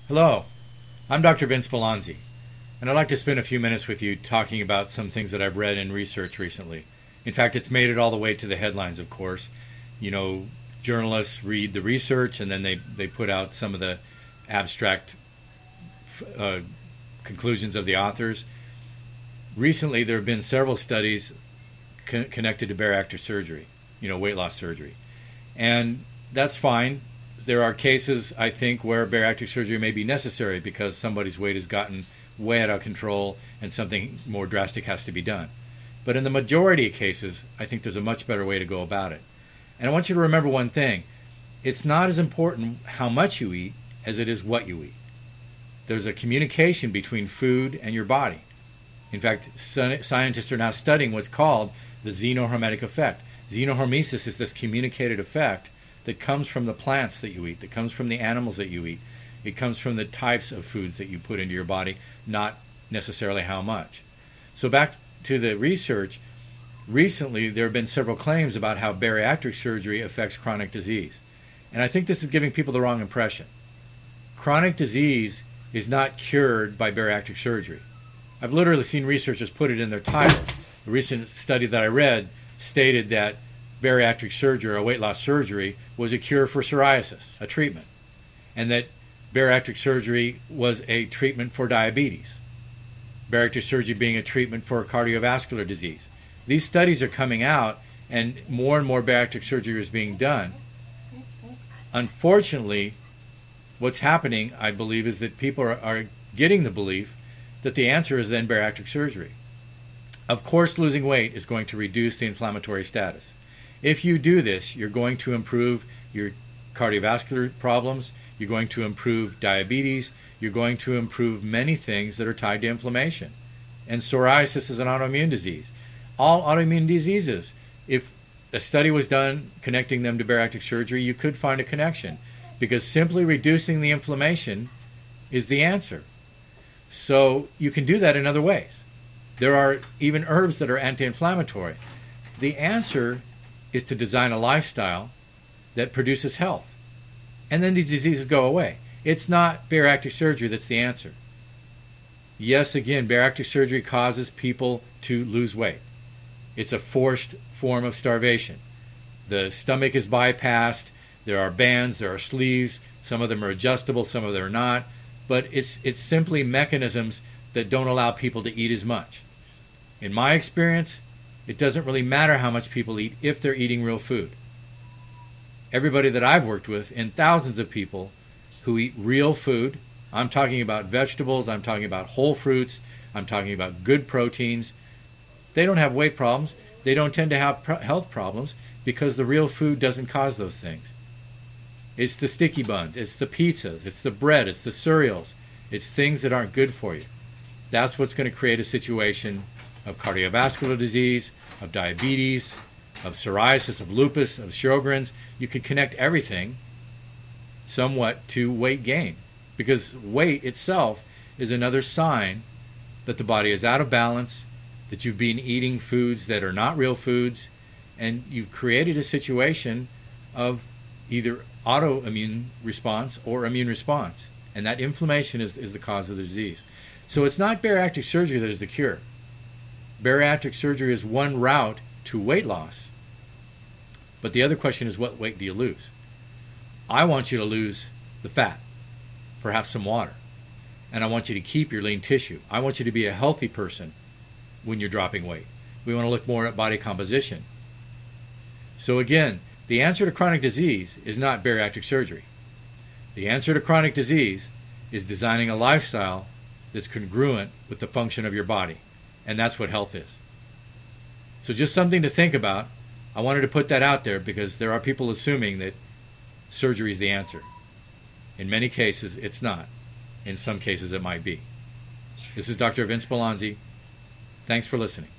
Hello, I'm Dr. Vince Belanzi, and I'd like to spend a few minutes with you talking about some things that I've read in research recently. In fact, it's made it all the way to the headlines, of course. You know, journalists read the research and then they put out some of the abstract uh, conclusions of the authors. Recently, there have been several studies connected to bariatric surgery, weight loss surgery. And that's fine. There are cases, I think, where bariatric surgery may be necessary because somebody's weight has gotten way out of control and something more drastic has to be done. But in the majority of cases, I think there's a much better way to go about it. And I want you to remember one thing. It's not as important how much you eat as it is what you eat. There's a communication between food and your body. In fact, scientists are now studying what's called the xenohormetic effect. Xenohormesis is this communicated effect that comes from the plants that you eat, that comes from the animals that you eat. It comes from the types of foods that you put into your body, not necessarily how much. So back to the research, recently there have been several claims about how bariatric surgery affects chronic disease. And I think this is giving people the wrong impression. Chronic disease is not cured by bariatric surgery. I've literally seen researchers put it in their title. A recent study that I read stated that bariatric surgery or weight loss surgery was a cure for psoriasis, a treatment, and that bariatric surgery was a treatment for diabetes, bariatric surgery being a treatment for cardiovascular disease. These studies are coming out and more bariatric surgery is being done. Unfortunately, what's happening, I believe, is that people are getting the belief that the answer is then bariatric surgery. Of course, losing weight is going to reduce the inflammatory status. If you do this, you're going to improve your cardiovascular problems, you're going to improve diabetes, you're going to improve many things that are tied to inflammation. And psoriasis is an autoimmune disease. All autoimmune diseases, if a study was done connecting them to bariatric surgery, you could find a connection because simply reducing the inflammation is the answer. So you can do that in other ways. There are even herbs that are anti-inflammatory. The answer is to design a lifestyle that produces health. And then these diseases go away. It's not bariatric surgery that's the answer. Yes, again, bariatric surgery causes people to lose weight. It's a forced form of starvation. The stomach is bypassed. There are bands, there are sleeves. Some of them are adjustable, some of them are not. But it's simply mechanisms that don't allow people to eat as much. In my experience, it doesn't really matter how much people eat if they're eating real food. Everybody that I've worked with, and thousands of people who eat real food, I'm talking about vegetables, I'm talking about whole fruits, I'm talking about good proteins, they don't have weight problems, they don't tend to have health problems because the real food doesn't cause those things. It's the sticky buns, it's the pizzas, it's the bread, it's the cereals, it's things that aren't good for you. That's what's going to create a situation of cardiovascular disease, of diabetes, of psoriasis, of lupus, of Sjogren's. You could connect everything somewhat to weight gain because weight itself is another sign that the body is out of balance, that you've been eating foods that are not real foods, and you've created a situation of either autoimmune response or immune response. And that inflammation is the cause of the disease. So it's not bariatric surgery that is the cure. Bariatric surgery is one route to weight loss. But the other question is, what weight do you lose? I want you to lose the fat, perhaps some water. And I want you to keep your lean tissue. I want you to be a healthy person when you're dropping weight. We want to look more at body composition. So again, the answer to chronic disease is not bariatric surgery. The answer to chronic disease is designing a lifestyle that's congruent with the function of your body. And that's what health is. So just something to think about. I wanted to put that out there because there are people assuming that surgery is the answer. In many cases, it's not. In some cases, it might be. This is Dr. Vince Belanzi. Thanks for listening.